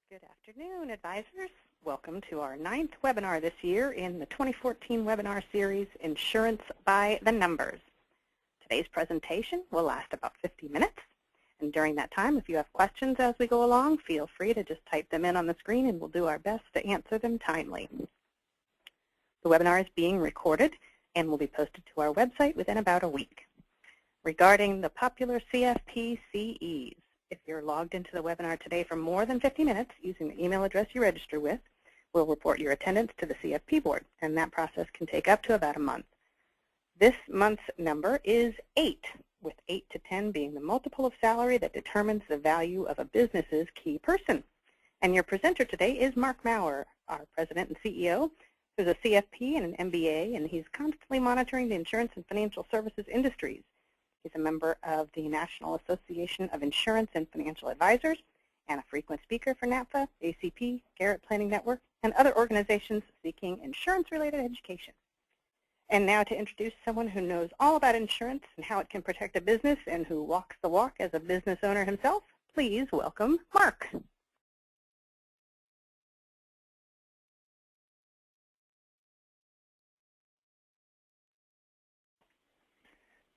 Good afternoon, advisors. Welcome to our 9th webinar this year in the 2014 webinar series, Insurance by the Numbers. Today's presentation will last about 50 minutes. And during that time, if you have questions as we go along, feel free to just type them in on the screen and we'll do our best to answer them timely. The webinar is being recorded and will be posted to our website within about a week. Regarding the popular CFP CEs, if you're logged into the webinar today for more than 50 minutes using the email address you register with, we'll report your attendance to the CFP board, and that process can take up to about a month. This month's number is 8, with 8 to 10 being the multiple of salary that determines the value of a business's key person. And your presenter today is Mark Maurer, our president and CEO, who's a CFP and an MBA, and he's constantly monitoring the insurance and financial services industries. He's a member of the National Association of Insurance and Financial Advisors and a frequent speaker for NAPFA, ACP, Garrett Planning Network, and other organizations seeking insurance-related education. And now to introduce someone who knows all about insurance and how it can protect a business and who walks the walk as a business owner himself, please welcome Mark.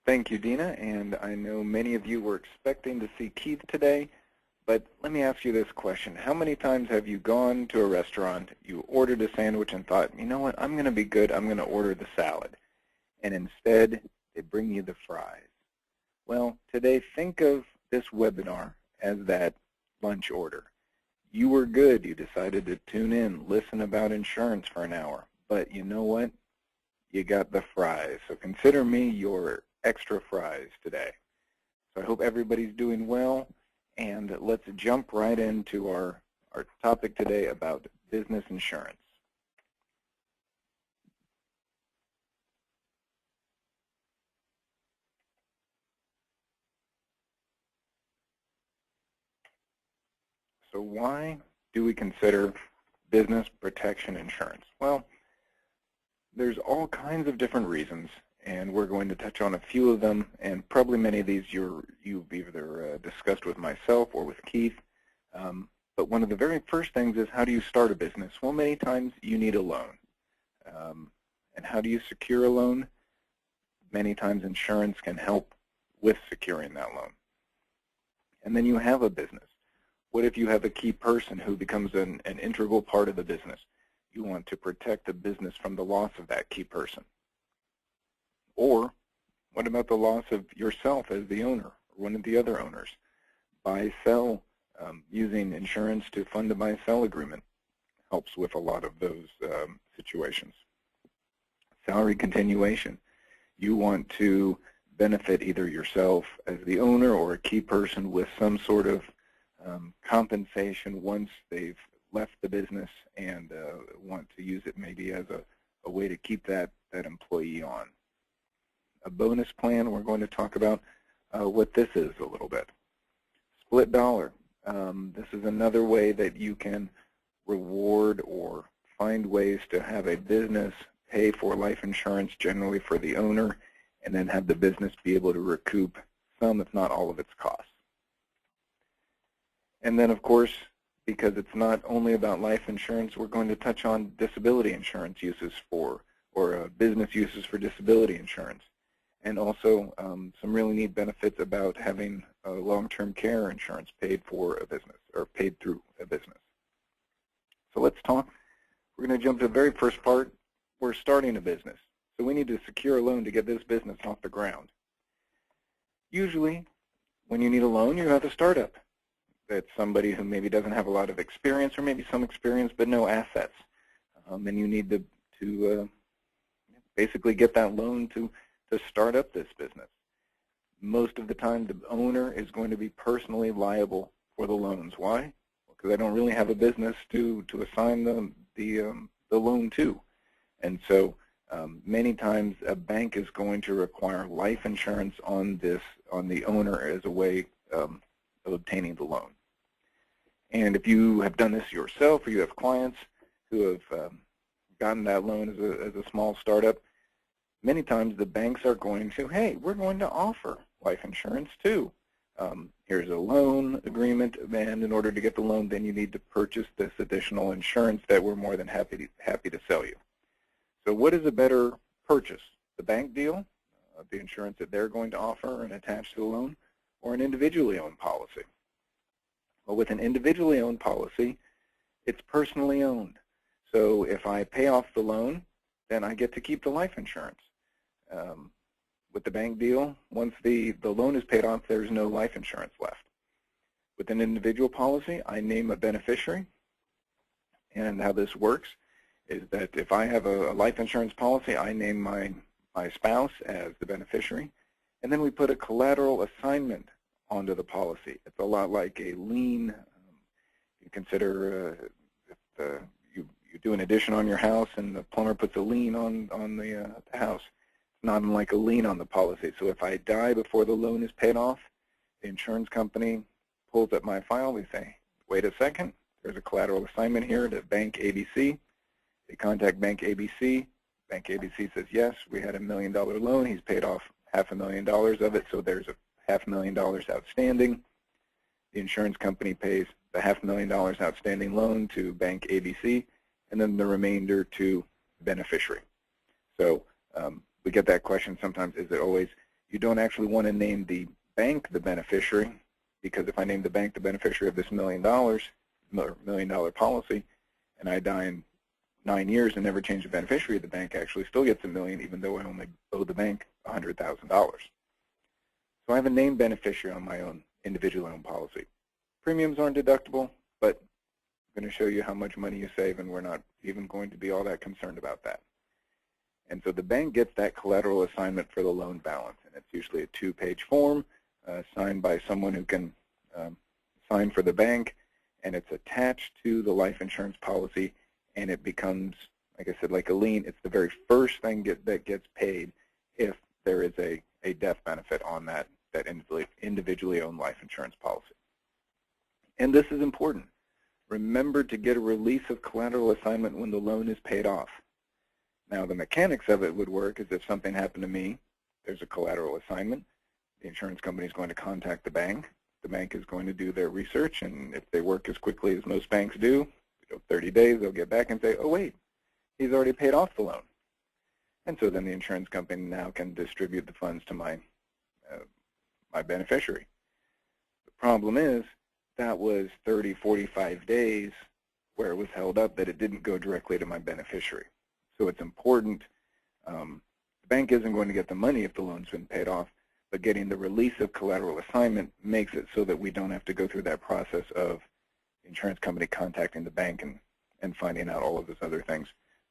Thank you, Dina, and I know many of you were expecting to see Keith today, but let me ask you this question. How many times have you gone to a restaurant, you ordered a sandwich and thought, you know what, I'm going to be good, I'm going to order the salad, and instead they bring you the fries? Well, today think of this webinar as that lunch order. You were good, you decided to tune in, listen about insurance for an hour, but you know what? You got the fries, so consider me your extra fries today. So I hope everybody's doing well, and let's jump right into our topic today about business insurance. So why do we consider business protection insurance? Well, there's all kinds of different reasons, and we're going to touch on a few of them, and probably many of these you've either discussed with myself or with Keith. But one of the very first things is, how do you start a business? Well, many times you need a loan. And how do you secure a loan? Many times insurance can help with securing that loan. And then you have a business. What if you have a key person who becomes an integral part of the business? You want to protect the business from the loss of that key person. Or what about the loss of yourself as the owner or one of the other owners? Buy-sell, using insurance to fund a buy-sell agreement helps with a lot of those situations. Salary continuation. You want to benefit either yourself as the owner or a key person with some sort of compensation once they've left the business and want to use it maybe as a way to keep that employee on. A bonus plan, we're going to talk about what this is a little bit. Split dollar. This is another way that you can reward or find ways to have a business pay for life insurance, generally for the owner, and then have the business be able to recoup some, if not all, of its costs. And then, of course, because it's not only about life insurance, we're going to touch on disability insurance uses for, or business uses for disability insurance. And also some really neat benefits about having long-term care insurance paid for a business, or paid through a business. So let's talk. We're going to jump to the very first part. We're starting a business. So we need to secure a loan to get this business off the ground. Usually, when you need a loan, you have a startup. That's somebody who maybe doesn't have a lot of experience, or maybe some experience but no assets. And you need to basically get that loan to start up this business. Most of the time, the owner is going to be personally liable for the loans. Why? Because I don't really have a business to assign the loan to. And so many times a bank is going to require life insurance on the owner as a way of obtaining the loan. And if you have done this yourself, or you have clients who have gotten that loan as a small startup, many times the banks are going to, hey, we're going to offer life insurance too. Here's a loan agreement, and in order to get the loan, then you need to purchase this additional insurance that we're more than happy to sell you. So what is a better purchase? The bank deal, the insurance that they're going to offer and attach to the loan, or an individually owned policy? Well, with an individually owned policy, it's personally owned. So if I pay off the loan, then I get to keep the life insurance. With the bank deal, once the loan is paid off, there's no life insurance left. With an individual policy, I name a beneficiary. And how this works is that if I have a life insurance policy, I name my spouse as the beneficiary. And then we put a collateral assignment onto the policy. It's a lot like a lien. You consider if you do an addition on your house and the plumber puts a lien on the house. It's not unlike a lien on the policy. So if I die before the loan is paid off, the insurance company pulls up my file. They say, wait a second, there's a collateral assignment here to Bank ABC. They contact Bank ABC. Bank ABC says, yes, we had $1 million loan. He's paid off $500,000 of it, so there's a $500,000 outstanding. The insurance company pays the $500,000 outstanding loan to Bank ABC, and then the remainder to the beneficiary. So we get that question sometimes, is it always, you don't actually want to name the bank the beneficiary, because if I name the bank the beneficiary of this $1 million policy, and I die in 9 years and never change the beneficiary, the bank actually still gets $1 million, even though I only owe the bank $100,000. So I have a named beneficiary on my own individually owned policy. Premiums aren't deductible, but I'm going to show you how much money you save, and we're not even going to be all that concerned about that. And so the bank gets that collateral assignment for the loan balance, and it's usually a 2-page form signed by someone who can sign for the bank, and it's attached to the life insurance policy, and it becomes, like I said, like a lien. It's the very first thing that gets paid if there is a death benefit on that individually owned life insurance policy. And this is important. Remember to get a release of collateral assignment when the loan is paid off. Now, the mechanics of it would work is if something happened to me, there's a collateral assignment. The insurance company is going to contact the bank. The bank is going to do their research, and if they work as quickly as most banks do, 30 days, they'll get back and say, oh, wait, he's already paid off the loan. And so then the insurance company now can distribute the funds to my beneficiary. The problem is that was 30, 45 days where it was held up that it didn't go directly to my beneficiary. So it's important. The bank isn't going to get the money if the loan's been paid off, but getting the release of collateral assignment makes it so that we don't have to go through that process of the insurance company contacting the bank and finding out all of those other things,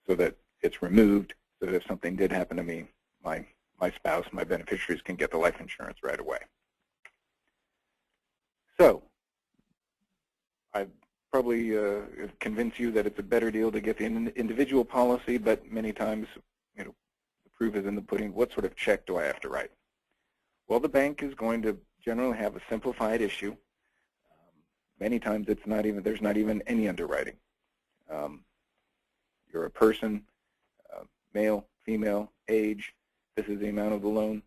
so that it's removed, so that if something did happen to me, my spouse, my beneficiaries can get the life insurance right away. So I've probably convinced you that it's a better deal to get the individual policy, but many times, the proof is in the pudding. What sort of check do I have to write? Well, the bank is going to generally have a simplified issue. Many times there's not even any underwriting. You're a person, male, female, age, this is the amount of the loan,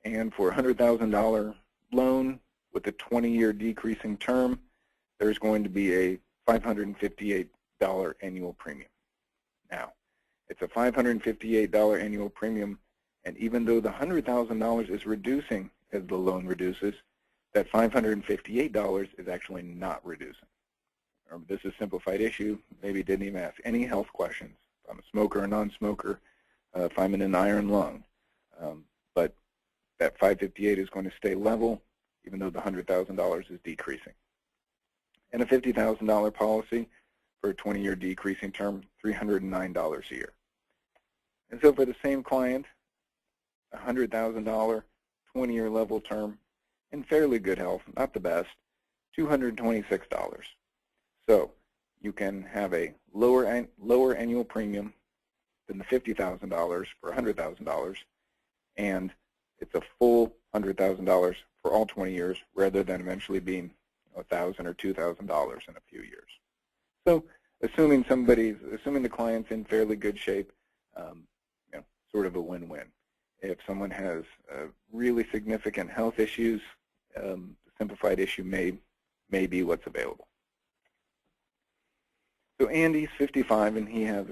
and for a $100,000 loan with a 20-year decreasing term, there's going to be a $558 annual premium. Now, it's a $558 annual premium, and even though the $100,000 is reducing as the loan reduces, that $558 is actually not reducing. This is a simplified issue. Maybe didn't even ask any health questions. If I'm a smoker or non-smoker, if I'm in an iron lung. But that $558 is going to stay level, even though the $100,000 is decreasing. And a $50,000 policy for a 20-year decreasing term, $309 a year. And so for the same client, a $100,000 20-year level term in fairly good health, not the best, $226. So you can have a lower annual premium than the $50,000 for $100,000, and it's a full $100,000 for all 20 years, rather than eventually being $1,000 or $2,000 in a few years. So assuming the client's in fairly good shape, sort of a win-win. If someone has really significant health issues, the simplified issue may be what's available. So Andy's 55 and he has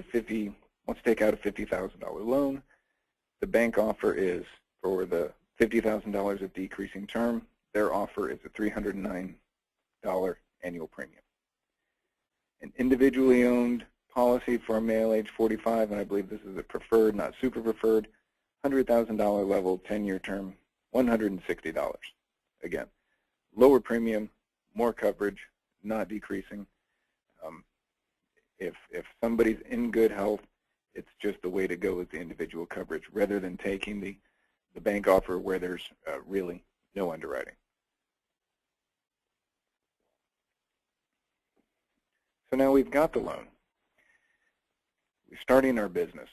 wants to take out a $50,000 loan. The bank offer is for the $50,000 of decreasing term. Their offer is a $309 annual premium. An individually owned policy for a male age 45, and I believe this is a preferred, not super preferred, $100,000 level, 10-year term, $160. Again, lower premium, more coverage, not decreasing. If somebody's in good health, it's just the way to go with the individual coverage rather than taking the bank offer where there's really no underwriting. So now we've got the loan. We're starting our business.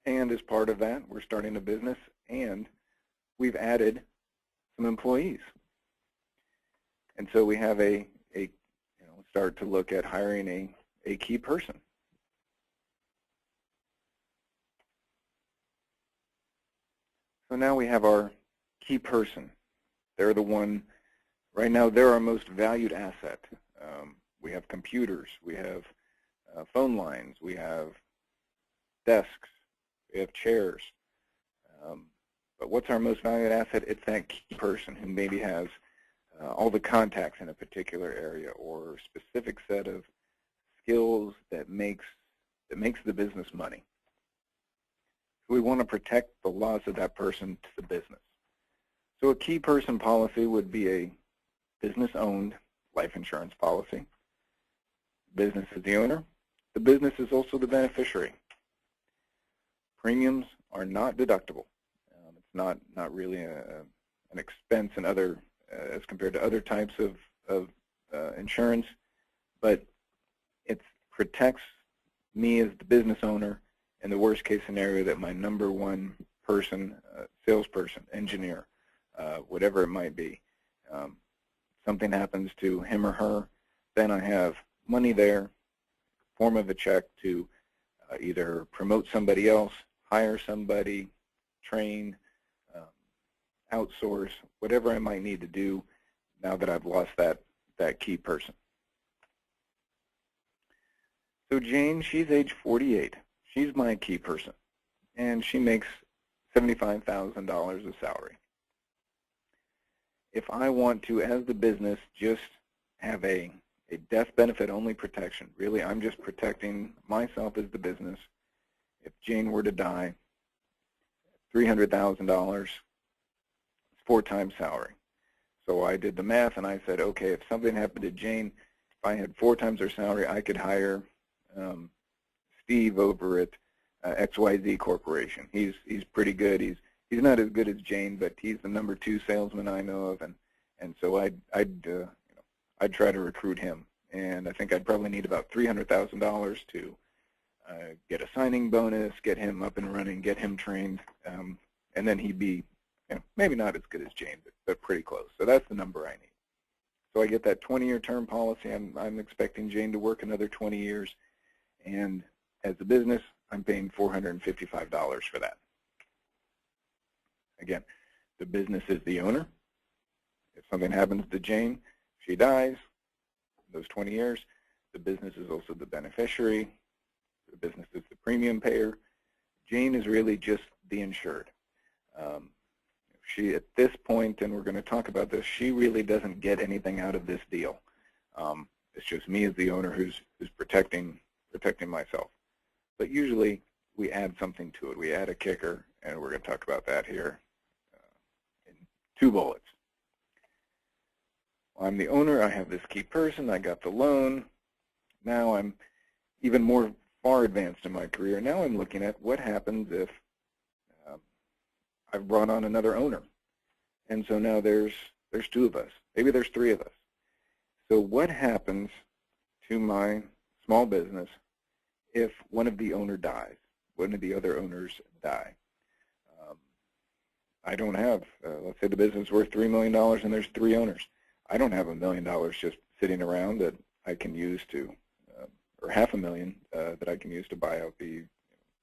And as part of that, we're starting a business and we've added some employees. And so we have start to look at hiring a key person. So now we have our key person. They're the one, right now they're our most valued asset. We have computers, we have phone lines, we have desks, we have chairs. But what's our most valued asset? It's that key person who maybe has all the contacts in a particular area or a specific set of skills that makes the business money. We want to protect the loss of that person to the business. So a key person policy would be a business-owned life insurance policy. Business is the owner. The business is also the beneficiary. Premiums are not deductible. It's not really an expense in other as compared to other types of insurance, but it protects me as the business owner in the worst case scenario that my number one person, salesperson, engineer, whatever it might be, something happens to him or her, then I have money there, form of a check to either promote somebody else, hire somebody, train, outsource, whatever I might need to do now that I've lost that key person. So Jane, she's age 48. She's my key person, and she makes $75,000 of salary. If I want to, as the business, just have a death benefit only protection, really I'm just protecting myself as the business. If Jane were to die, $300,000, 4 times salary. So I did the math and I said, okay, if something happened to Jane, if I had 4 times her salary, I could hire Steve over at XYZ Corporation. He's pretty good. He's not as good as Jane, but he's the number 2 salesman I know of, and so I'd try to recruit him. And I think I'd probably need about $300,000 to get a signing bonus, get him up and running, get him trained, and then he'd be maybe not as good as Jane, but pretty close. So that's the number I need. So I get that 20-year term policy. I'm expecting Jane to work another 20 years, and as a business, I'm paying $455 for that. Again, the business is the owner. If something happens to Jane, she dies, those 20 years, the business is also the beneficiary. The business is the premium payer. Jane is really just the insured. She, at this point, and we're going to talk about this, she really doesn't get anything out of this deal. It's just me as the owner who's protecting myself. But usually we add something to it. We add a kicker, and we're going to talk about that here in 2 bullets. I'm the owner. I have this key person. I got the loan. Now I'm even more far advanced in my career. Now I'm looking at what happens if I've brought on another owner. And so now there's 2 of us. Maybe there's 3 of us. So what happens to my small business if one of the owner dies, one of the other owners die? I don't have, let's say the business is worth $3 million and there's 3 owners. I don't have $1 million just sitting around that I can use to, or $500,000 that I can use to buy out the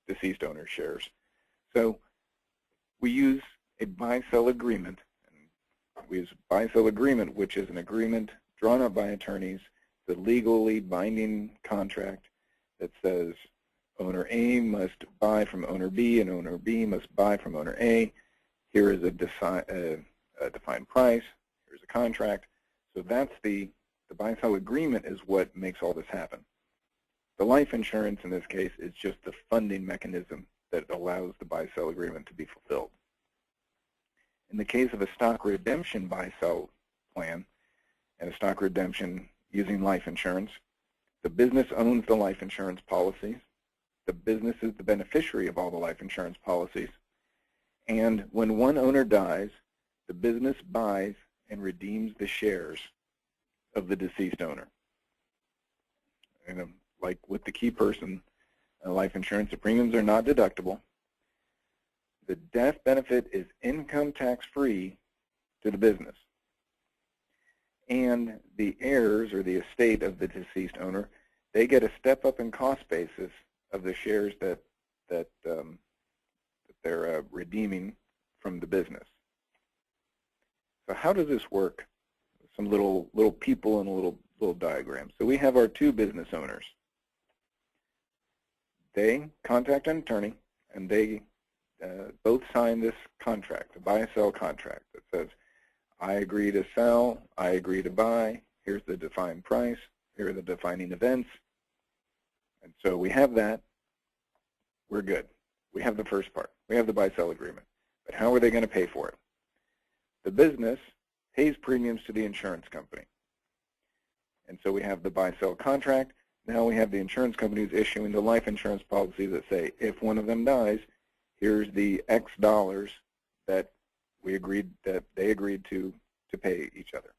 deceased owner's shares. So we use a buy-sell agreement. And We use buy-sell agreement, which is an agreement drawn up by attorneys, the legally binding contract that says owner A must buy from owner B and owner B must buy from owner A. Here is a defined price. Here's a contract. So that's the buy-sell agreement is what makes all this happen. The life insurance in this case is just the funding mechanism that allows the buy-sell agreement to be fulfilled. In the case of a stock redemption buy-sell plan and a stock redemption using life insurance, the business owns the life insurance policies. The business is the beneficiary of all the life insurance policies. And when one owner dies, the business buys and redeems the shares of the deceased owner. And like with the key person life insurance, the premiums are not deductible. The death benefit is income tax-free to the business. And the heirs or the estate of the deceased owner, they get a step up in cost basis of the shares that they're redeeming from the business. So how does this work? Some little people and a little diagram. So we have our two business owners. They contact an attorney, and they both sign this contract, a buy-sell contract that says, I agree to sell, I agree to buy, here's the defined price, here are the defining events. And so we have that. We're good. We have the first part. We have the buy-sell agreement. But how are they going to pay for it? The business pays premiums to the insurance company. And so we have the buy-sell contract. Now we have the insurance companies issuing the life insurance policy that say, if one of them dies, here's the X dollars that they agreed to pay each other.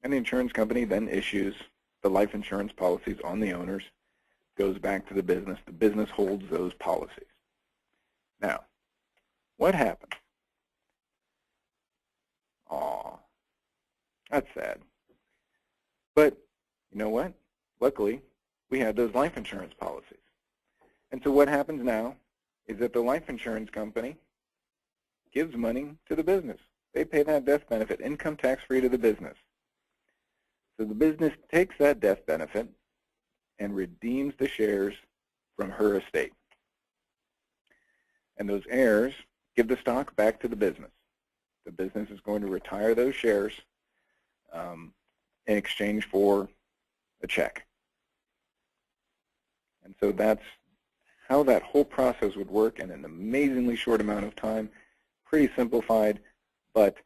And the insurance company then issues the life insurance policies on the owners, goes back to the business. The business holds those policies. Now, what happens? Aw, that's sad. But you know what? Luckily, we had those life insurance policies. And so what happens now is that the life insurance company gives money to the business. They pay that death benefit, income tax-free to the business. So the business takes that death benefit and redeems the shares from her estate. And those heirs give the stock back to the business. The business is going to retire those shares in exchange for a check. And so that's how that whole process would work in an amazingly short amount of time. Pretty simplified, but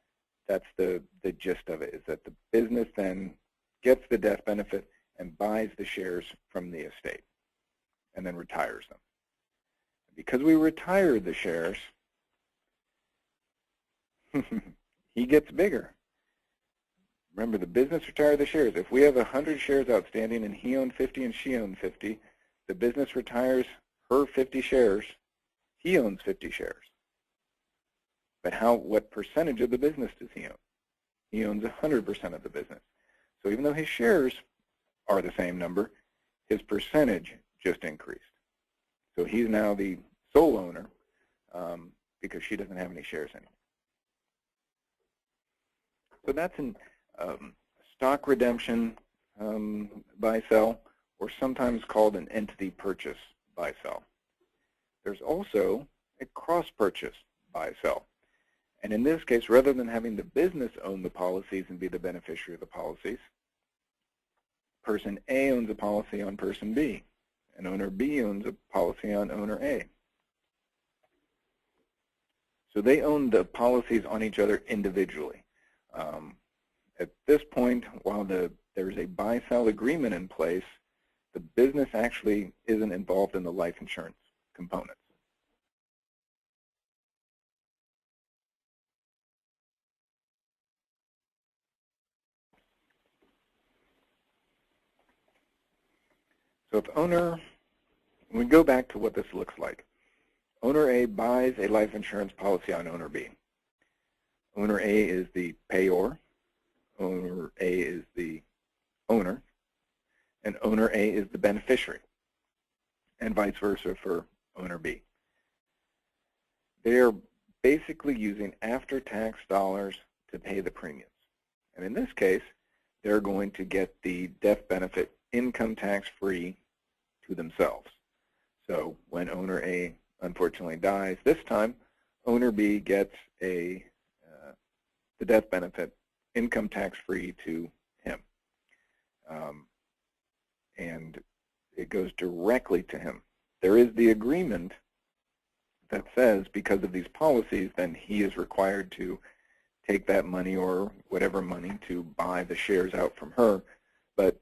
that's the gist of it, is that the business then gets the death benefit and buys the shares from the estate and then retires them. Because we retired the shares, he gets bigger. Remember, the business retired the shares. If we have 100 shares outstanding and he owned 50 and she owned 50, the business retires her 50 shares. He owns 50 shares. But what percentage of the business does he own? He owns 100% of the business. So even though his shares are the same number, his percentage just increased. So he's now the sole owner because she doesn't have any shares anymore. So that's an stock redemption buy-sell, or sometimes called an entity purchase buy-sell. There's also a cross-purchase buy-sell. And in this case, rather than having the business own the policies and be the beneficiary of the policies, person A owns a policy on person B, and owner B owns a policy on owner A. So they own the policies on each other individually. At this point, while there's a buy-sell agreement in place, the business actually isn't involved in the life insurance components. So if we go back to what this looks like. Owner A buys a life insurance policy on owner B. Owner A is the payor. Owner A is the owner. And owner A is the beneficiary. And vice versa for owner B. They are basically using after-tax dollars to pay the premiums. And in this case, they're going to get the death benefit income tax-free to themselves. So when owner A unfortunately dies this time, owner B gets the death benefit income tax-free to him. And it goes directly to him. There is the agreement that says because of these policies, then he is required to take that money or whatever money to buy the shares out from her. But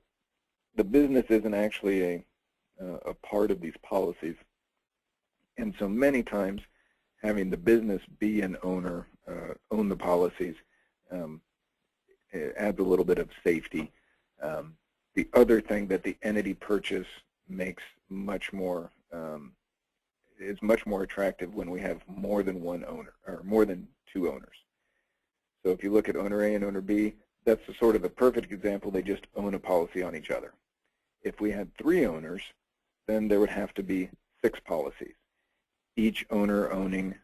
the business isn't actually a part of these policies. And so many times having the business be an owner, own the policies, it adds a little bit of safety. The other thing that the entity purchase makes much more is much more attractive when we have more than one owner or more than two owners. So if you look at owner A and owner B, that's sort of the perfect example. They just own a policy on each other. If we had 3 owners, then there would have to be 6 policies, each owner owning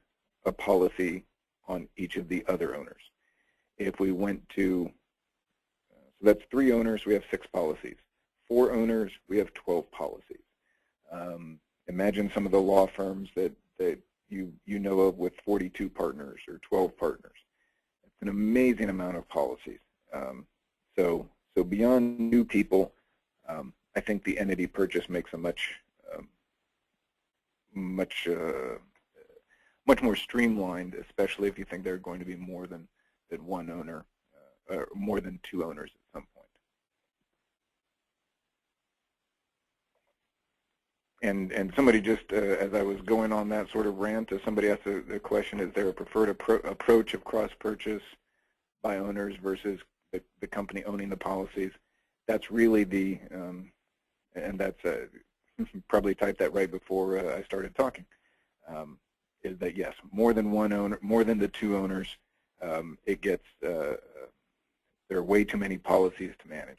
a policy on each of the other owners. If we went to, so that's 3 owners, we have 6 policies. 4 owners, we have 12 policies. Imagine some of the law firms that you know of with 42 partners or 12 partners. It's an amazing amount of policies. So beyond new people, I think the entity purchase makes a much more streamlined, especially if you think there are going to be more than one owner, or more than 2 owners at some point. And somebody just, as I was going on that sort of rant, somebody asked the question, is there a preferred approach of cross-purchase by owners versus the company owning the policies? That's really the, and that's, probably typed that right before I started talking, is that yes, more than one owner, more than the 2 owners, it gets, there are way too many policies to manage.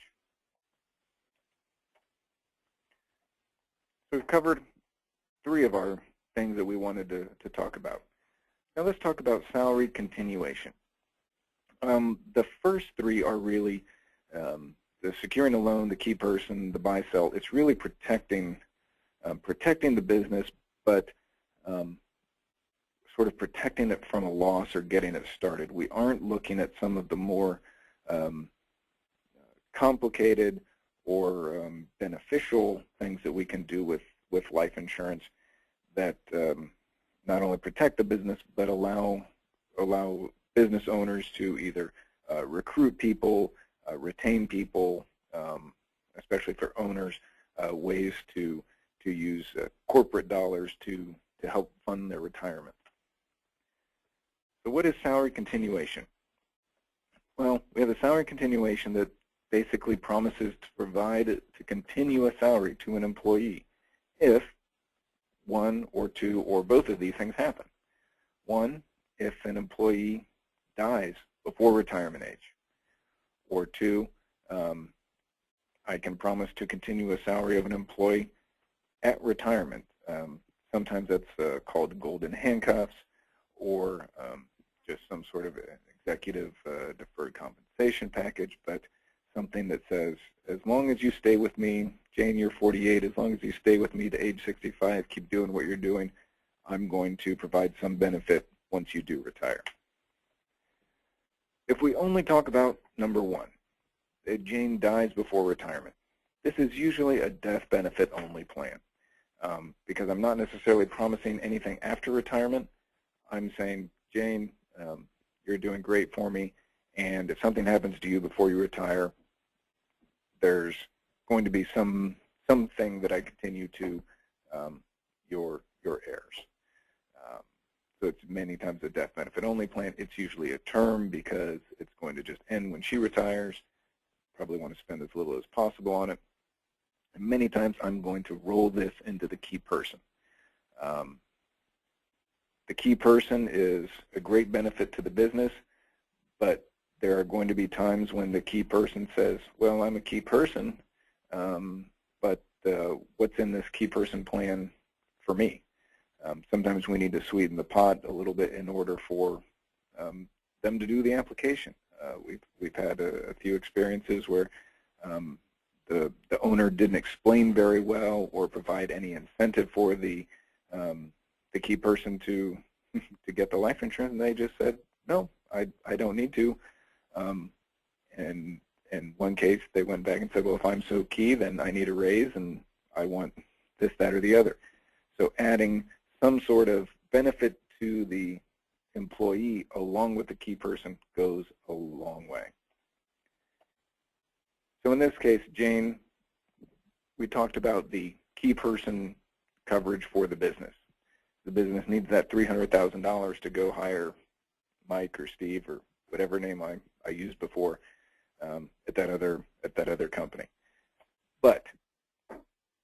So we've covered 3 of our things that we wanted to talk about. Now let's talk about salaried continuation. The first 3 are really the securing a loan, the key person, the buy-sell. It's really protecting the business, but sort of protecting it from a loss or getting it started. We aren't looking at some of the more complicated or beneficial things that we can do with life insurance that not only protect the business but allow business owners to either recruit people, retain people, especially for owners, ways to use corporate dollars to help fund their retirement. So what is salary continuation? Well, we have a salary continuation that basically promises to provide, to continue a salary to an employee if 1 or 2 or both of these things happen. 1, if an employee dies before retirement age. Or 2, I can promise to continue a salary of an employee at retirement. Sometimes that's called golden handcuffs or just some sort of executive deferred compensation package, but something that says, as long as you stay with me, Jane, you're 48, as long as you stay with me to age 65, keep doing what you're doing, I'm going to provide some benefit once you do retire. If we only talk about number 1, that Jane dies before retirement, this is usually a death benefit only plan because I'm not necessarily promising anything after retirement. I'm saying, Jane, you're doing great for me, and if something happens to you before you retire, there's going to be something that I continue to your heirs. So it's many times a death benefit only plan. It's usually a term because it's going to just end when she retires. Probably want to spend as little as possible on it. And many times I'm going to roll this into the key person. The key person is a great benefit to the business, but there are going to be times when the key person says, well, I'm a key person, but what's in this key person plan for me? Sometimes we need to sweeten the pot a little bit in order for them to do the application. We've had a few experiences where the owner didn't explain very well or provide any incentive for the key person to get the life insurance, and they just said, no, I don't need to. And in one case, they went back and said, well, if I'm so key, then I need a raise, and I want this, that, or the other. So adding some sort of benefit to the employee along with the key person goes a long way. So in this case, Jane, we talked about the key person coverage for the business. The business needs that $300,000 to go hire Mike or Steve or whatever name I used before at that other company. But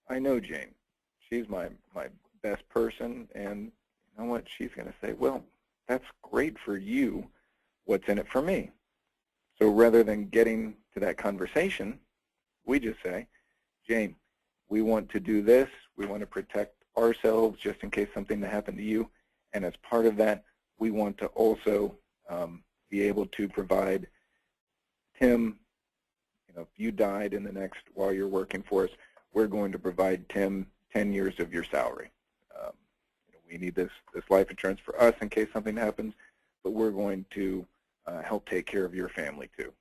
I know Jane. She's my best person, and you know what? She's going to say, well, that's great for you. What's in it for me? So rather than getting to that conversation, we just say, Jane, we want to do this. We want to protect ourselves just in case something to happen to you. And as part of that, we want to also be able to provide Tim, if you died in the next, while you're working for us, we're going to provide Tim 10 years of your salary. We need this life insurance for us in case something happens, but we're going to help take care of your family too.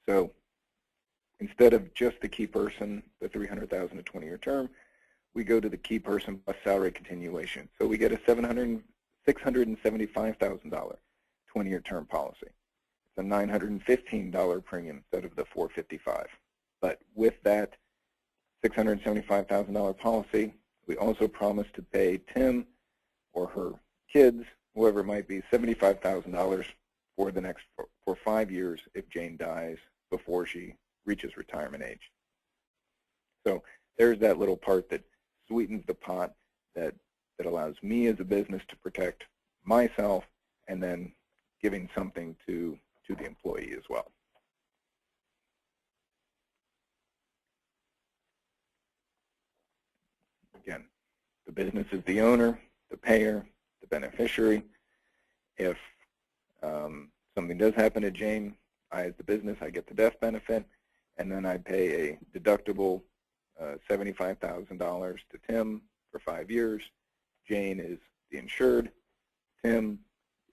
So instead of just the key person, the $300,000 a 20-year term, we go to the key person plus salary continuation. So we get a $675,000 20-year term policy. It's a $915 premium instead of the $455. But with that $675,000 policy, we also promise to pay Tim or her kids, whoever it might be, $75,000 for 5 years if Jane dies before she reaches retirement age. So there's that little part that sweetens the pot that allows me as a business to protect myself and then giving something to the employee as well. Again, the business is the owner, the payer, the beneficiary. If something does happen to Jane, I as the business, I get the death benefit, and then I pay a deductible $75,000 to Tim for 5 years. Jane is the insured. Tim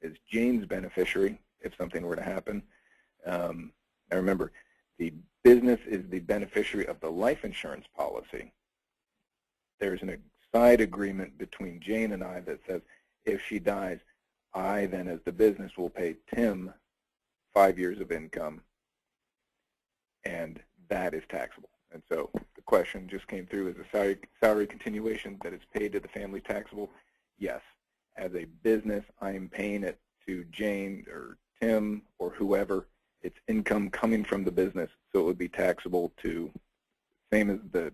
is Jane's beneficiary if something were to happen. Now remember, the business is the beneficiary of the life insurance policy. There's an side agreement between Jane and I that says if she dies, I then as the business will pay Tim 5 years of income, and that is taxable. And so the question just came through, is a salary continuation that is paid to the family taxable? Yes. As a business, I am paying it to Jane or Tim or whoever. It's income coming from the business, so it would be taxable to, same as the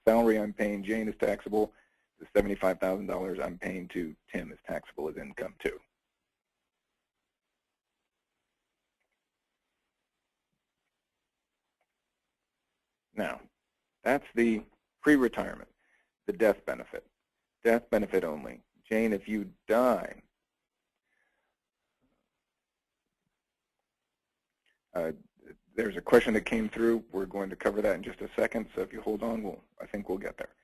salary I'm paying Jane is taxable, the $75,000 I'm paying to Tim is taxable as income too. Now, that's the pre-retirement, the death benefit. Death benefit only. Jane, if you die, there's a question that came through. We're going to cover that in just a second, so if you hold on, I think we'll get there.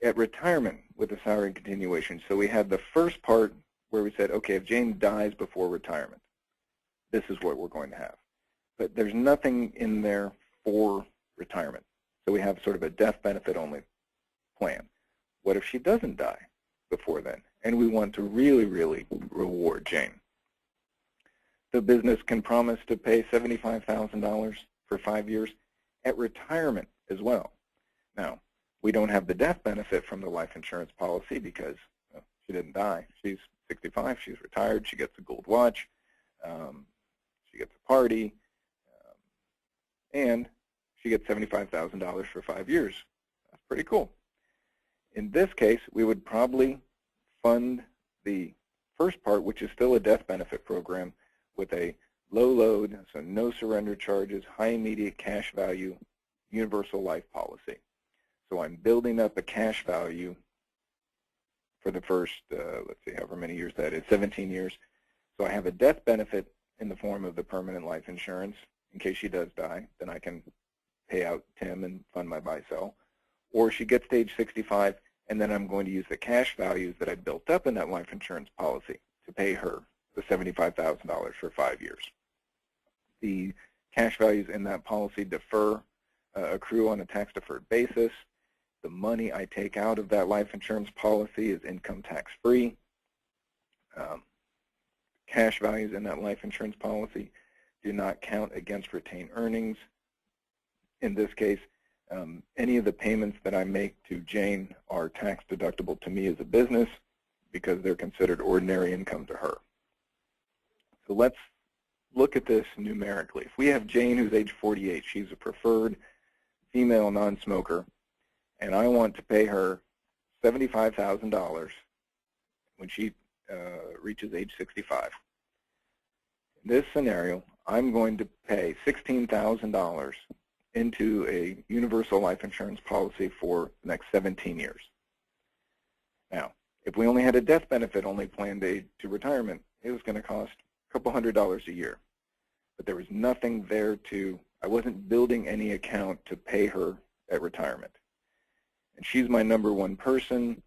At retirement with the salary continuation, so we had the first part where we said, okay, if Jane dies before retirement, this is what we're going to have. But there's nothing in there for retirement. So we have sort of a death benefit only plan. What if she doesn't die before then? And we want to really, really reward Jane. The business can promise to pay $75,000 for 5 years at retirement as well. Now, we don't have the death benefit from the life insurance policy because she didn't die. She's 65, she's retired, she gets a gold watch, she gets a party, and she gets $75,000 for 5 years. That's pretty cool. In this case, we would probably fund the first part, which is still a death benefit program, with a low load, so no surrender charges, high immediate cash value, universal life policy. So I'm building up a cash value for the first, let's see, however many years that is, 17 years. So I have a death benefit in the form of the permanent life insurance. In case she does die, then I can pay out Tim and fund my buy-sell. Or she gets to age 65, and then I'm going to use the cash values that I built up in that life insurance policy to pay her the $75,000 for 5 years. The cash values in that policy accrue on a tax-deferred basis. The money I take out of that life insurance policy is income tax-free. Cash values in that life insurance policy do not count against retained earnings. In this case, any of the payments that I make to Jane are tax deductible to me as a business because they're considered ordinary income to her. So let's look at this numerically. If we have Jane who's age 48, she's a preferred female non-smoker, and I want to pay her $75,000 when she reaches age 65. In this scenario, I'm going to pay $16,000 into a universal life insurance policy for the next 17 years. Now, if we only had a death benefit only planned to retirement, it was going to cost a couple $100 a year. But there was nothing there I wasn't building any account to pay her at retirement. And she's my number one person.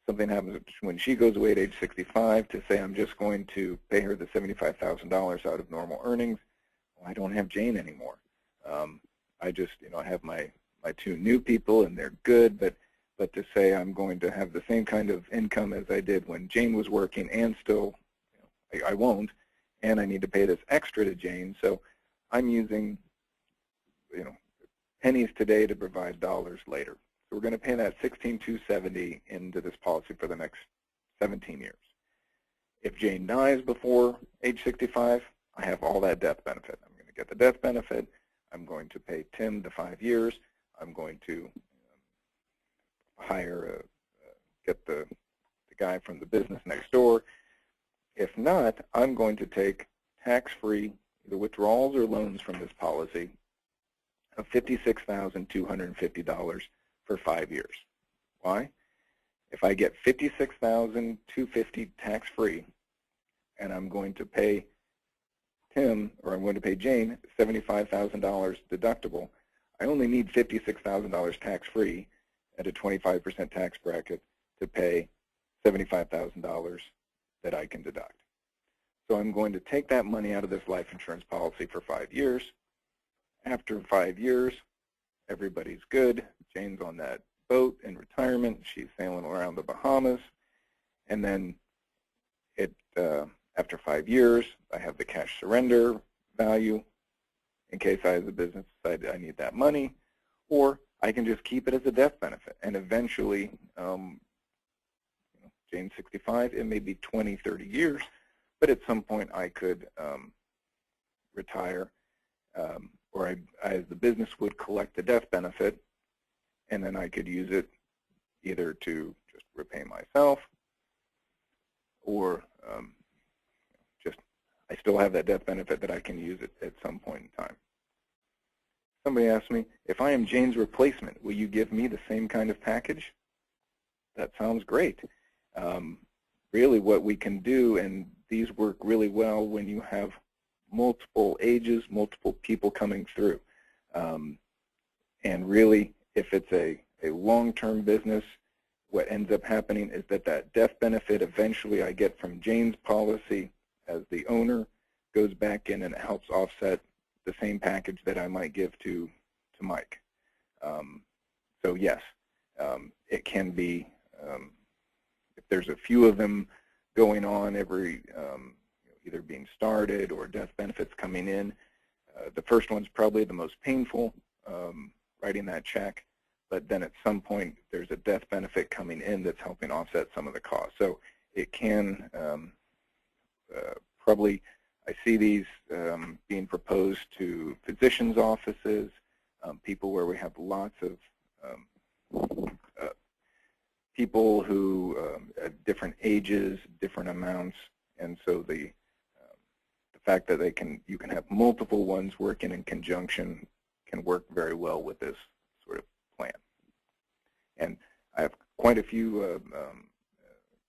Something happens when she goes away at age 65 to say I'm just going to pay her the $75,000 out of normal earnings. Well, I don't have Jane anymore. I just, I have my two new people and they're good, but to say I'm going to have the same kind of income as I did when Jane was working and still, I won't, and I need to pay this extra to Jane. So I'm using, pennies today to provide dollars later. So we're going to pay that $16,270 into this policy for the next 17 years. If Jane dies before age 65, I have all that death benefit. I'm going to get the death benefit. I'm going to pay Tim the 5 years. I'm going to get the guy from the business next door. If not, I'm going to take tax-free either withdrawals or loans from this policy of $56,250 for 5 years. Why? If I get $56,250 tax-free and I'm going to pay Tim, or I'm going to pay Jane $75,000 deductible, I only need $56,000 tax-free at a 25% tax bracket to pay $75,000 that I can deduct. So I'm going to take that money out of this life insurance policy for 5 years. After 5 years, everybody's good. Jane's on that boat in retirement. She's sailing around the Bahamas. And then after 5 years, I have the cash surrender value in case I, as a business, decide I need that money. Or I can just keep it as a death benefit. And eventually, Jane's 65, it may be 20, 30 years, but at some point I could retire, or I, as the business, would collect the death benefit, and then I could use it either to just repay myself, or I still have that death benefit that I can use it at some point in time. Somebody asked me, if I am Jane's replacement, will you give me the same kind of package? That sounds great. Really what we can do, and these work really well when you have multiple ages, multiple people coming through. And really, if it's a long-term business, what ends up happening is that death benefit eventually I get from Jane's policy as the owner goes back in and it helps offset the same package that I might give to Mike. So yes, it can be, if there's a few of them going on every, either being started or death benefits coming in, the first one's probably the most painful, writing that check, but then at some point there's a death benefit coming in that's helping offset some of the costs. So it can probably, I see these being proposed to physicians' offices, people where we have lots of people who at different ages, different amounts, and so the fact that you can have multiple ones working in conjunction can work very well with this sort of plan. And I have quite a few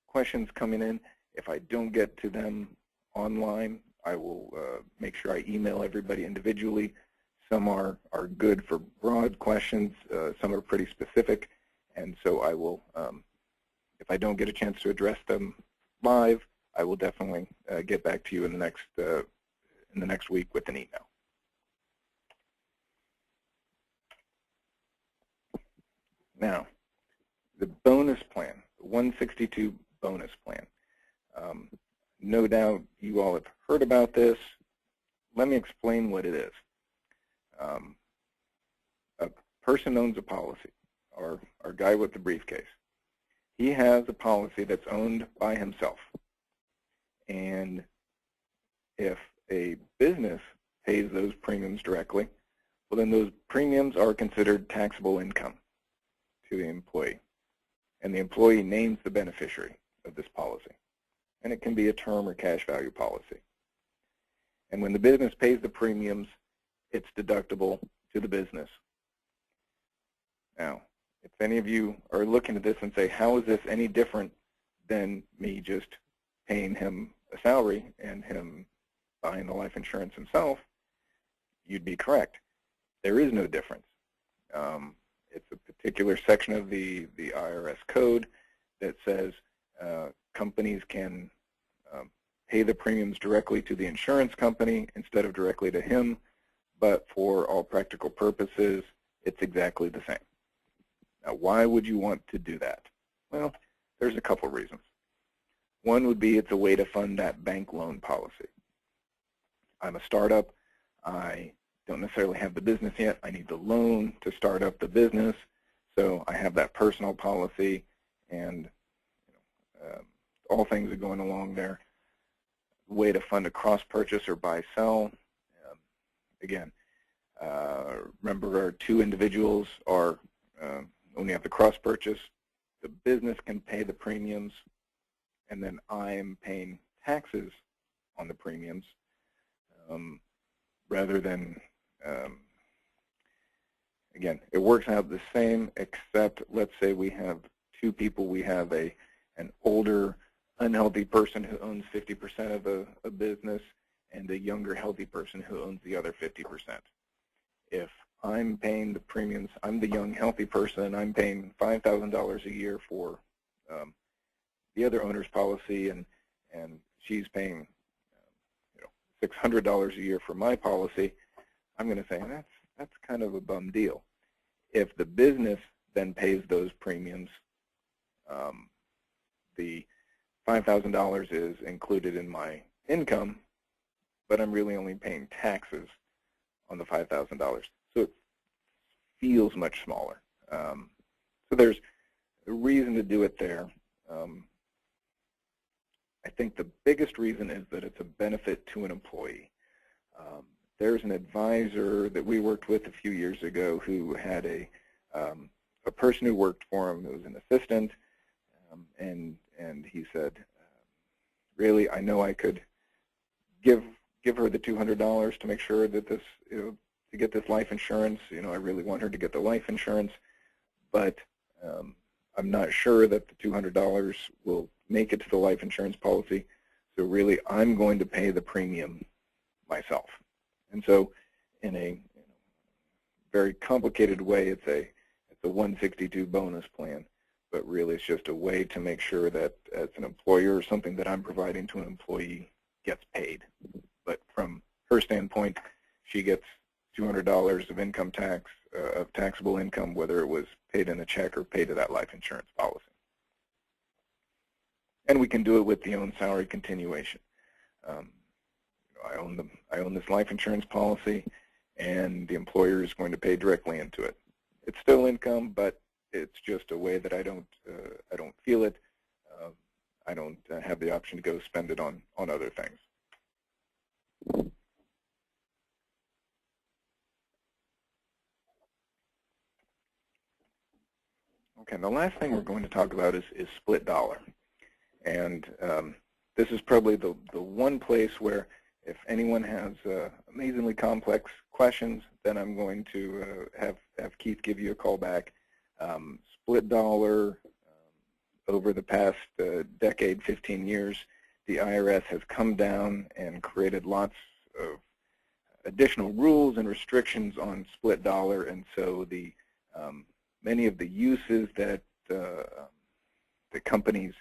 questions coming in. If I don't get to them online, I will make sure I email everybody individually. Some are good for broad questions. Some are pretty specific. And so I will, if I don't get a chance to address them live, I will definitely get back to you in the next week with an email. Now, the bonus plan, the 162 bonus plan. No doubt you all have heard about this. Let me explain what it is. A person owns a policy, or our guy with the briefcase. He has a policy that's owned by himself. And if a business pays those premiums directly, well, then those premiums are considered taxable income to the employee. And the employee names the beneficiary of this policy. And it can be a term or cash value policy. And when the business pays the premiums, it's deductible to the business. Now, if any of you are looking at this and say, how is this any different than me just paying him a salary and him buying the life insurance himself, you'd be correct. There is no difference. It's a particular section of the IRS code that says companies can pay the premiums directly to the insurance company instead of directly to him, but for all practical purposes, it's exactly the same. Now, why would you want to do that? Well, there's a couple reasons. One would be it's a way to fund that bank loan policy. I'm a startup. I don't necessarily have the business yet. I need the loan to start up the business. So I have that personal policy, and all things are going along there. Way to fund a cross-purchase or buy-sell. Again, remember our two individuals are only have the cross-purchase. The business can pay the premiums, and then I'm paying taxes on the premiums rather than, again, it works out the same, except let's say we have two people. We have an older, unhealthy person who owns 50% of a business and a younger, healthy person who owns the other 50%. If I'm paying the premiums, I'm the young, healthy person, and I'm paying $5,000 a year for the other owner's policy, and she's paying $600 a year for my policy, I'm going to say that's kind of a bum deal. If the business then pays those premiums, the $5,000 is included in my income, but I'm really only paying taxes on the $5,000. So it feels much smaller. So there's a reason to do it there. I think the biggest reason is that it's a benefit to an employee. There's an advisor that we worked with a few years ago who had a person who worked for him who was an assistant, and he said, really, I know I could give her the $200 to make sure that this, to get this life insurance. I really want her to get the life insurance, but I'm not sure that the $200 will make it to the life insurance policy. So really, I'm going to pay the premium myself. And so, in a very complicated way, it's a 162 bonus plan. But really, it's just a way to make sure that as an employer, something that I'm providing to an employee gets paid. But from her standpoint, she gets $200 of income tax, of taxable income, whether it was paid in a check or paid to that life insurance policy. And we can do it with the own salary continuation. I own this life insurance policy, and the employer is going to pay directly into it. It's still income, but it's just a way that I don't feel it. I don't have the option to go spend it on other things. Okay, and the last thing we're going to talk about is split dollar. And this is probably the one place where if anyone has amazingly complex questions, then I'm going to have Keith give you a call back. Split dollar, over the past decade, 15 years, the IRS has come down and created lots of additional rules and restrictions on split dollar, and so the many of the uses that the companies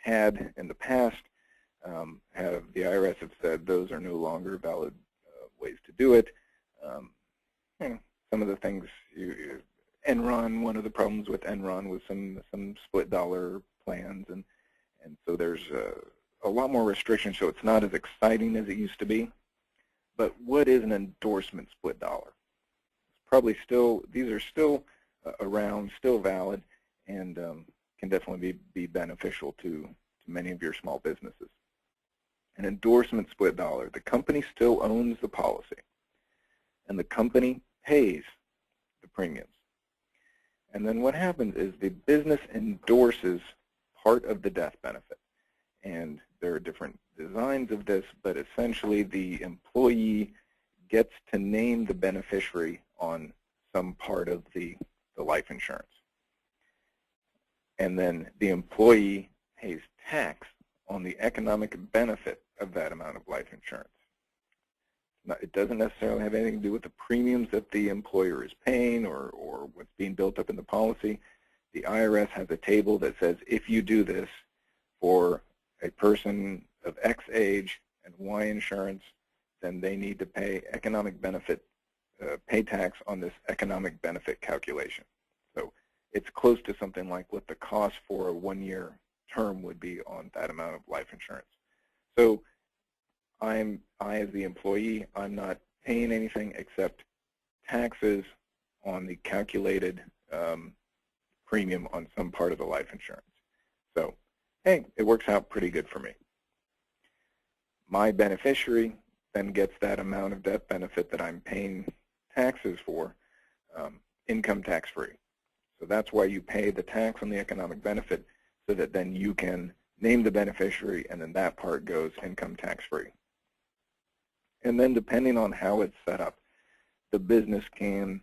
had in the past have the IRS have said those are no longer valid ways to do it. Some of the things, Enron, one of the problems with Enron was some split dollar plans, and so there's a lot more restrictions, so it's not as exciting as it used to be. But what is an endorsement split dollar? It's probably still, these are still around, still valid, and can definitely be beneficial to many of your small businesses. An endorsement split dollar, the company still owns the policy, and the company pays the premiums. And then what happens is the business endorses part of the death benefit. And there are different designs of this, but essentially the employee gets to name the beneficiary on some part of the life insurance. And then the employee pays tax on the economic benefit of that amount of life insurance. Now, it doesn't necessarily have anything to do with the premiums that the employer is paying or what's being built up in the policy. The IRS has a table that says if you do this for a person of X age and Y insurance, then they need to pay economic benefit, pay tax on this economic benefit calculation. So it's close to something like what the cost for a one-year term would be on that amount of life insurance. So I, as the employee, I'm not paying anything except taxes on the calculated premium on some part of the life insurance. So, hey, it works out pretty good for me. My beneficiary then gets that amount of death benefit that I'm paying taxes for, income tax-free. So that's why you pay the tax on the economic benefit, so that then you can name the beneficiary, and then that part goes income tax-free. And then depending on how it's set up, the business can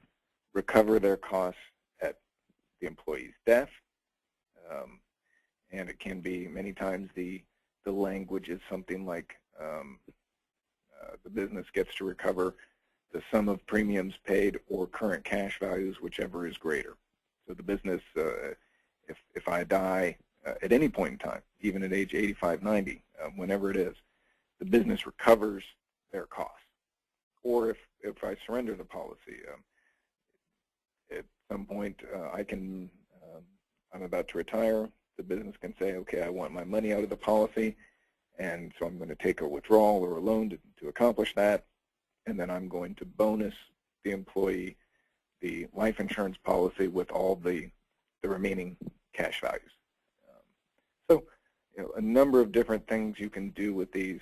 recover their costs at the employee's death, and it can be, many times the language is something like the business gets to recover the sum of premiums paid or current cash values, whichever is greater. So the business, if I die at any point in time, even at age 85, 90, whenever it is, the business recovers their costs. Or if I surrender the policy, at some point I'm about to retire, the business can say, okay, I want my money out of the policy, and so I'm going to take a withdrawal or a loan to accomplish that, and then I'm going to bonus the employee the life insurance policy with all the remaining cash values. So, a number of different things you can do with these.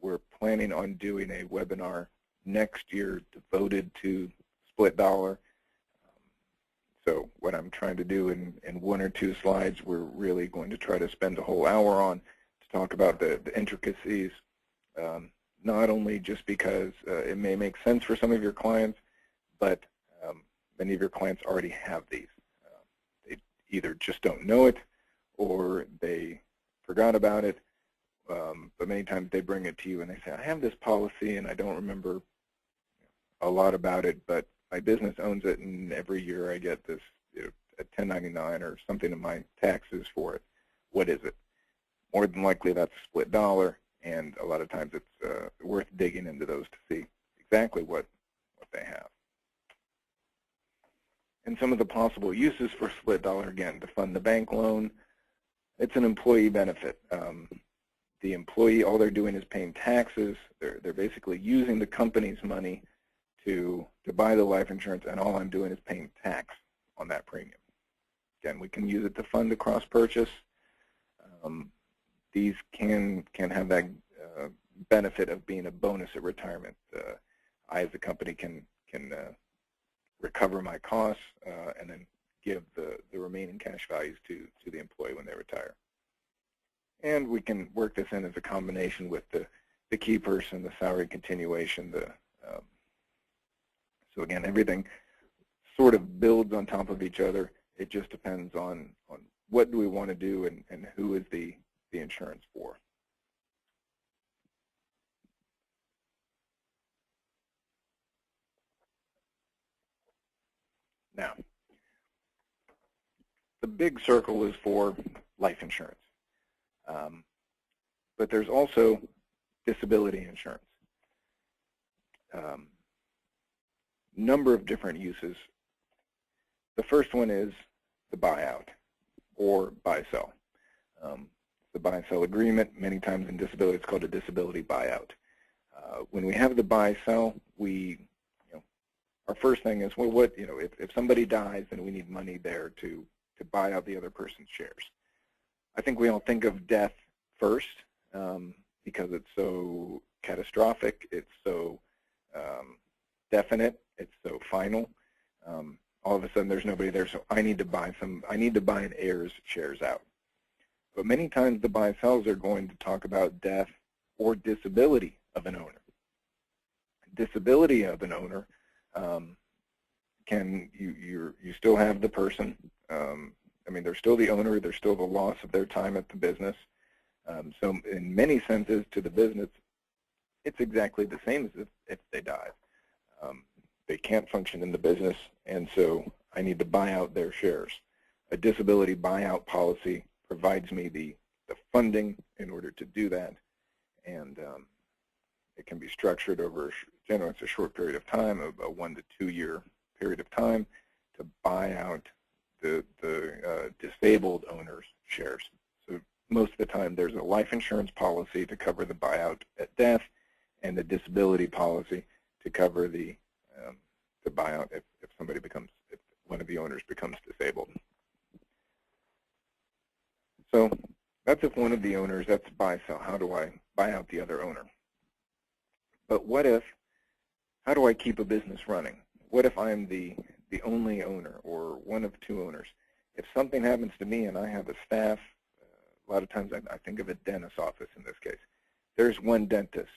We're planning on doing a webinar next year devoted to split dollar. So what I'm trying to do in one or two slides, we're really going to try to spend a whole hour on to talk about the intricacies, not only just because it may make sense for some of your clients, but many of your clients already have these. They either just don't know it or they forgot about it, but many times they bring it to you and they say, I have this policy and I don't remember a lot about it, but my business owns it, and every year I get this a 1099 or something in my taxes for it. What is it? More than likely that's a split dollar, and a lot of times it's worth digging into those to see exactly what they have. And some of the possible uses for split dollar, again, to fund the bank loan, it's an employee benefit. The employee, all they're doing is paying taxes. They're basically using the company's money to buy the life insurance, and all I'm doing is paying tax on that premium. Again, we can use it to fund a cross purchase. These can have that benefit of being a bonus at retirement. I, as a company, can recover my costs and then give the remaining cash values to the employee when they retire. And we can work this in as a combination with the key person, the salary continuation, so again, everything sort of builds on top of each other. It just depends on what do we want to do and who is the insurance for. Now, the big circle is for life insurance, but there's also disability insurance. Number of different uses. The first one is the buyout or buy-sell. The buy-sell agreement, many times in disability, it's called a disability buyout. When we have the buy-sell, our first thing is, well, if somebody dies, then we need money there to buy out the other person's shares. I think we all think of death first because it's so catastrophic, it's so definite, it's so final. All of a sudden there's nobody there, so I need to buy an heir's shares out. But many times the buy-sells are going to talk about death or disability of an owner. Disability of an owner, you still have the person. I mean, they're still the owner. There's still the loss of their time at the business. So in many senses to the business, it's exactly the same as if they died. They can't function in the business, and so I need to buy out their shares. A disability buyout policy provides me the funding in order to do that, and it can be structured over, generally it's a short period of time, a 1 to 2 year period of time, to buy out the disabled owner's shares. So most of the time there's a life insurance policy to cover the buyout at death, and the disability policy to cover the buyout if one of the owners becomes disabled. So that's if one of the owners, that's buy-sell. How do I buy out the other owner? But how do I keep a business running? What if I'm the only owner or one of 2 owners? If something happens to me and I have a staff, a lot of times I think of a dentist's office in this case. There's one dentist,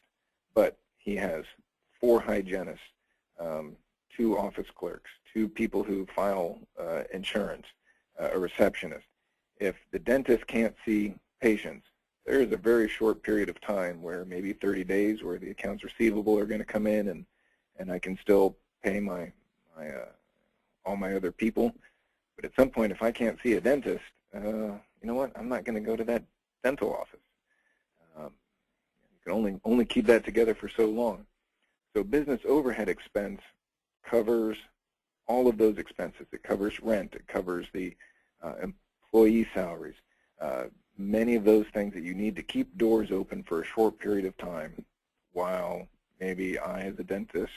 but he has 4 hygienists, 2 office clerks, 2 people who file insurance, a receptionist. If the dentist can't see patients, there is a very short period of time where maybe 30 days where the accounts receivable are going to come in and I can still pay all my other people. But at some point, if I can't see a dentist, you know what? I'm not going to go to that dental office. You can only keep that together for so long. So business overhead expense covers all of those expenses. It covers rent. It covers the employee salaries. Many of those things that you need to keep doors open for a short period of time while maybe I, as a dentist,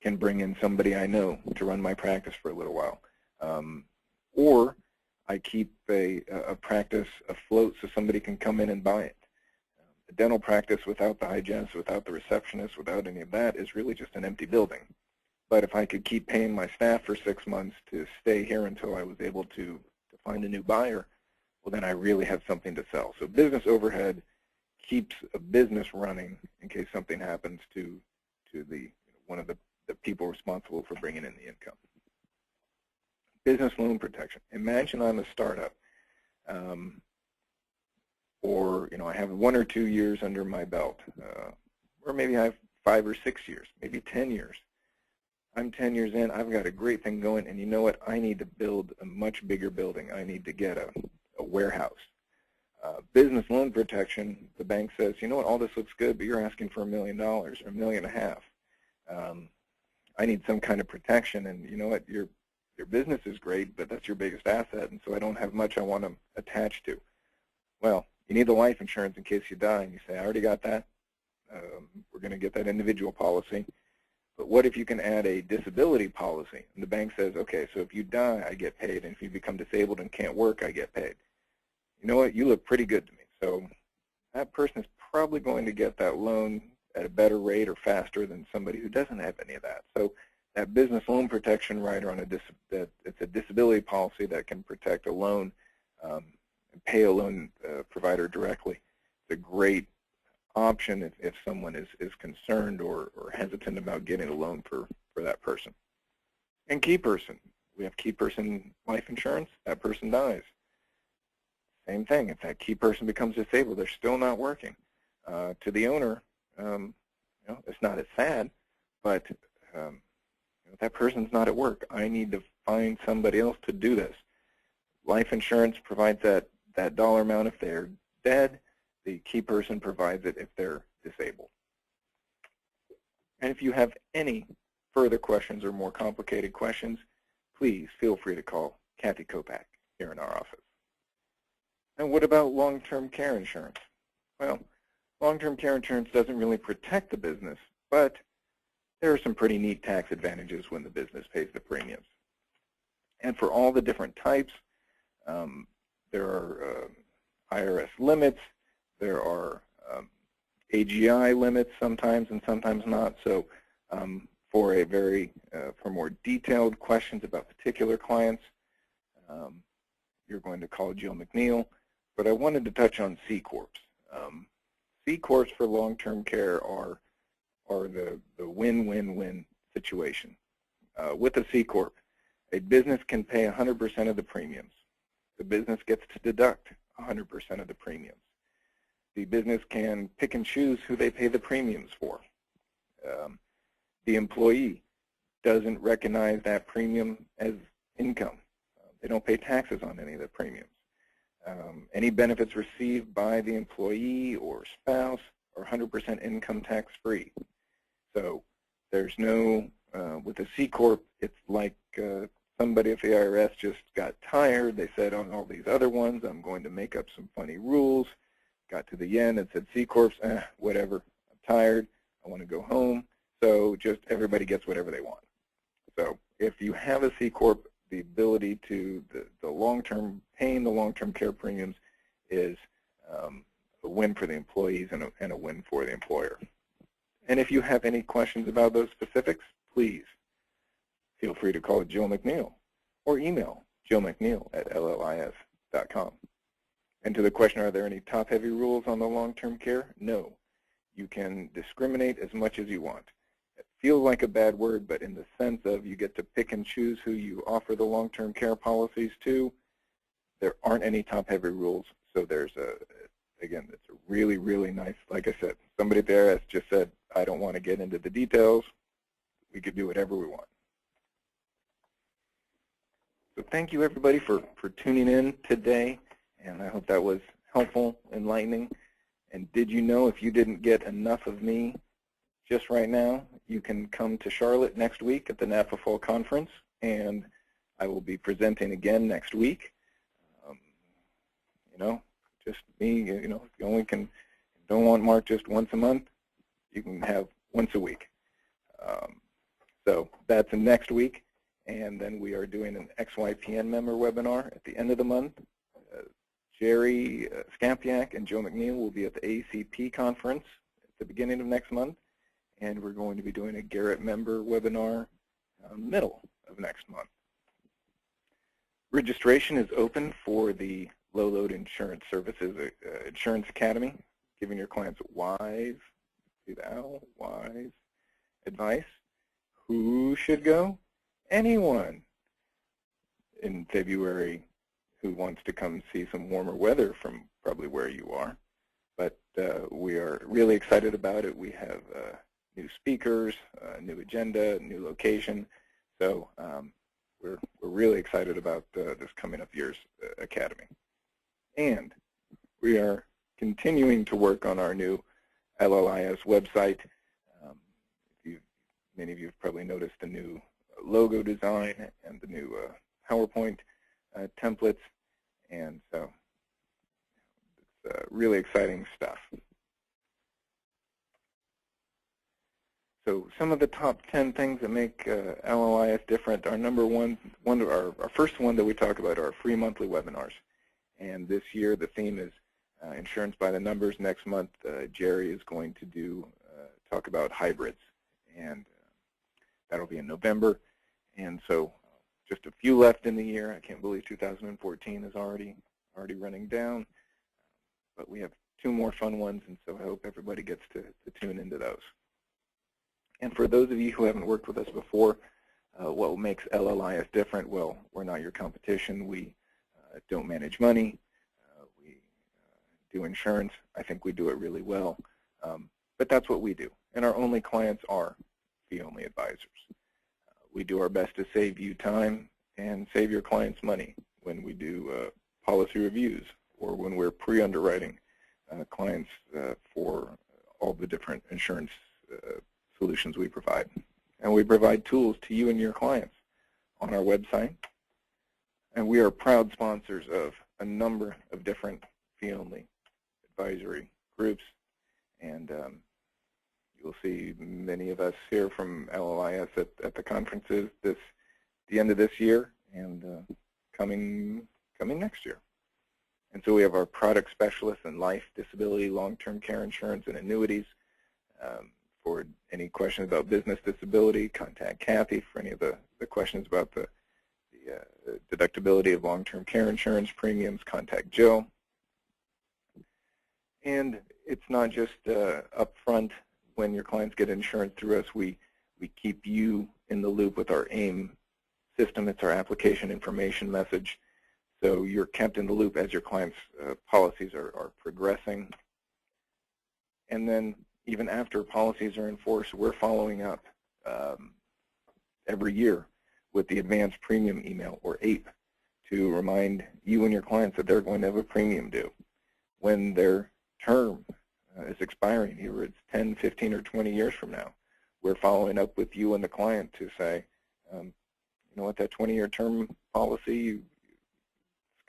can bring in somebody I know to run my practice for a little while. Or I keep a practice afloat so somebody can come in and buy it. A dental practice without the hygienist, without the receptionist, without any of that is really just an empty building. But if I could keep paying my staff for 6 months to stay here until I was able to find a new buyer, well, then I really have something to sell. So business overhead keeps a business running in case something happens to one of the people responsible for bringing in the income. Business loan protection. Imagine I'm a startup, or I have 1 or 2 years under my belt, or maybe I have 5 or 6 years, maybe 10 years. I'm 10 years in, I've got a great thing going, and you know what? I need to build a much bigger building. I need to get a warehouse. Business loan protection, the bank says, you know what, all this looks good, but you're asking for $1 million or $1.5 million. I need some kind of protection, and you know what, your business is great, but that's your biggest asset, and so I don't have much I want to attach to. Well, you need the life insurance in case you die, and you say, I already got that. We're going to get that individual policy. But what if you can add a disability policy? And the bank says, okay, so if you die, I get paid, and if you become disabled and can't work, I get paid. You know what? You look pretty good to me. So that person is probably going to get that loan at a better rate or faster than somebody who doesn't have any of that. So that business loan protection rider on it's a disability policy that can protect a loan and pay a loan provider directly. It's a great option if someone is concerned or hesitant about getting a loan for that person. And key person. We have key person life insurance. That person dies. Same thing. If that key person becomes disabled, they're still not working. To the owner, it's not as sad, but that person's not at work. I need to find somebody else to do this. Life insurance provides that dollar amount if they're dead. The key person provides it if they're disabled. And if you have any further questions or more complicated questions, please feel free to call Kathy Kopak here in our office. And what about long-term care insurance? Well, long-term care insurance doesn't really protect the business, but there are some pretty neat tax advantages when the business pays the premiums. And for all the different types, there are IRS limits, there are AGI limits sometimes and sometimes not. So for more detailed questions about particular clients, you're going to call Jill McNeil. But I wanted to touch on C Corps. C Corps for long-term care are the win-win-win situation. With a C Corp, a business can pay 100% of the premiums. The business gets to deduct 100% of the premiums. The business can pick and choose who they pay the premiums for. The employee doesn't recognize that premium as income. They don't pay taxes on any of the premiums. Any benefits received by the employee or spouse are 100% income tax free. So there's no, with a C Corp, it's like somebody at the IRS just got tired. They said on all these other ones, I'm going to make up some funny rules. Got to the end and said C Corps, whatever, I'm tired, I want to go home. So just everybody gets whatever they want. So if you have a C Corp, the ability to, the long-term, paying the long-term care premiums is a win for the employees and a win for the employer. And if you have any questions about those specifics, please feel free to call Jill McNeil or email jillmcneil@llis.com. And to the question, are there any top-heavy rules on the long-term care? No. You can discriminate as much as you want. It feels like a bad word, but in the sense of you get to pick and choose who you offer the long-term care policies to, there aren't any top-heavy rules. So there's again, it's a really, really nice, like I said, somebody at the IRS just said, I don't want to get into the details. We could do whatever we want. So thank you, everybody, for tuning in today. And I hope that was helpful, enlightening. And did you know if you didn't get enough of me just right now, you can come to Charlotte next week at the Napa Fall Conference, and I will be presenting again next week. Just me, if you only don't want Mark just once a month, you can have once a week. So that's next week. And then we are doing an XYPN member webinar at the end of the month. Jerry Skampiak and Joe McNeil will be at the ACP conference at the beginning of next month, and we're going to be doing a Garrett member webinar middle of next month. Registration is open for the Low-Load Insurance Services Insurance Academy, giving your clients wise advice. Who should go? Anyone in February who wants to come see some warmer weather from probably where you are. But we are really excited about it. We have new speakers, new agenda, new location. So we're really excited about this coming up year's academy. And we are continuing to work on our new LLIS website. Many of you have probably noticed the new logo design and the new PowerPoint templates, and so it's really exciting stuff. So some of the top 10 things that make LLIS different are our first one that we talk about are free monthly webinars. And this year the theme is insurance by the numbers. Next month Jerry is going to talk about hybrids, and that'll be in November. And so just a few left in the year. I can't believe 2014 is already running down. But we have 2 more fun ones, and so I hope everybody gets to tune into those. And for those of you who haven't worked with us before, What makes LLIS different? Well, we're not your competition. We don't manage money. We do insurance. I think we do it really well. But that's what we do. And our only clients are fee-only advisors. We do our best to save you time and save your clients money when we do policy reviews or when we're pre-underwriting clients for all the different insurance solutions we provide. And we provide tools to you and your clients on our website. And we are proud sponsors of a number of different fee-only advisory groups. And you'll see many of us here from LLIS at the conferences the end of this year and coming next year. And so we have our product specialists in life, disability, long-term care insurance, and annuities. For any questions about business disability, contact Kathy. For any of the questions about the deductibility of long-term care insurance premiums, contact Joe. And it's not just upfront when your clients get insurance through us. We keep you in the loop with our AIM system. It's our application information message. So you're kept in the loop as your clients' policies are progressing. And then even after policies are in force, we're following up every year with the advanced premium email, or APE, to remind you and your clients that they're going to have a premium due. When their term is expiring, either it's 10, 15, or 20 years from now, we're following up with you and the client to say, you know what, that 20-year term policy is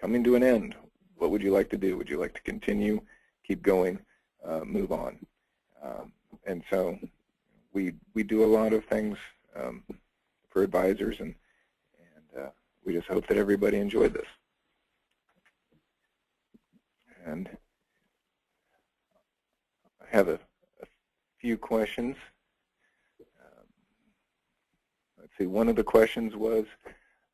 coming to an end. What would you like to do? Would you like to continue, keep going, move on? And so we do a lot of things for advisors, and we just hope that everybody enjoyed this. And I have a few questions. Let's see. One of the questions was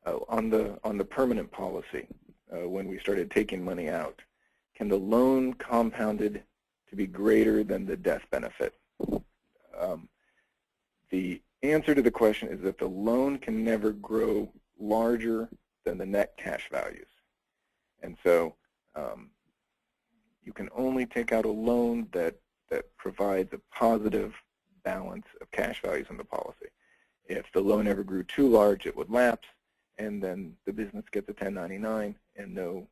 on the permanent policy. When we started taking money out, can the loan compounded to be greater than the death benefit? The answer to the question is that the loan can never grow larger than the net cash values. And so you can only take out a loan that provides a positive balance of cash values in the policy. If the loan ever grew too large, it would lapse, and then the business gets a 1099 and no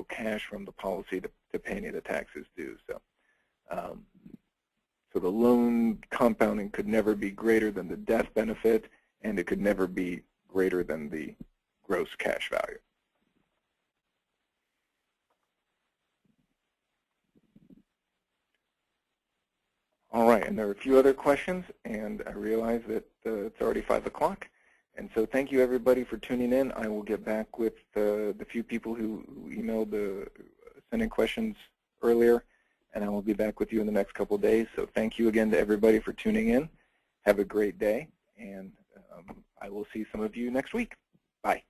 cash from the policy to pay any of the taxes due. So the loan compounding could never be greater than the death benefit, and it could never be greater than the gross cash value. All right, and there are a few other questions, and I realize that it's already 5 o'clock. And so thank you, everybody, for tuning in. I will get back with the few people who emailed sending questions earlier, and I will be back with you in the next couple of days. So thank you again to everybody for tuning in. Have a great day, and I will see some of you next week. Bye.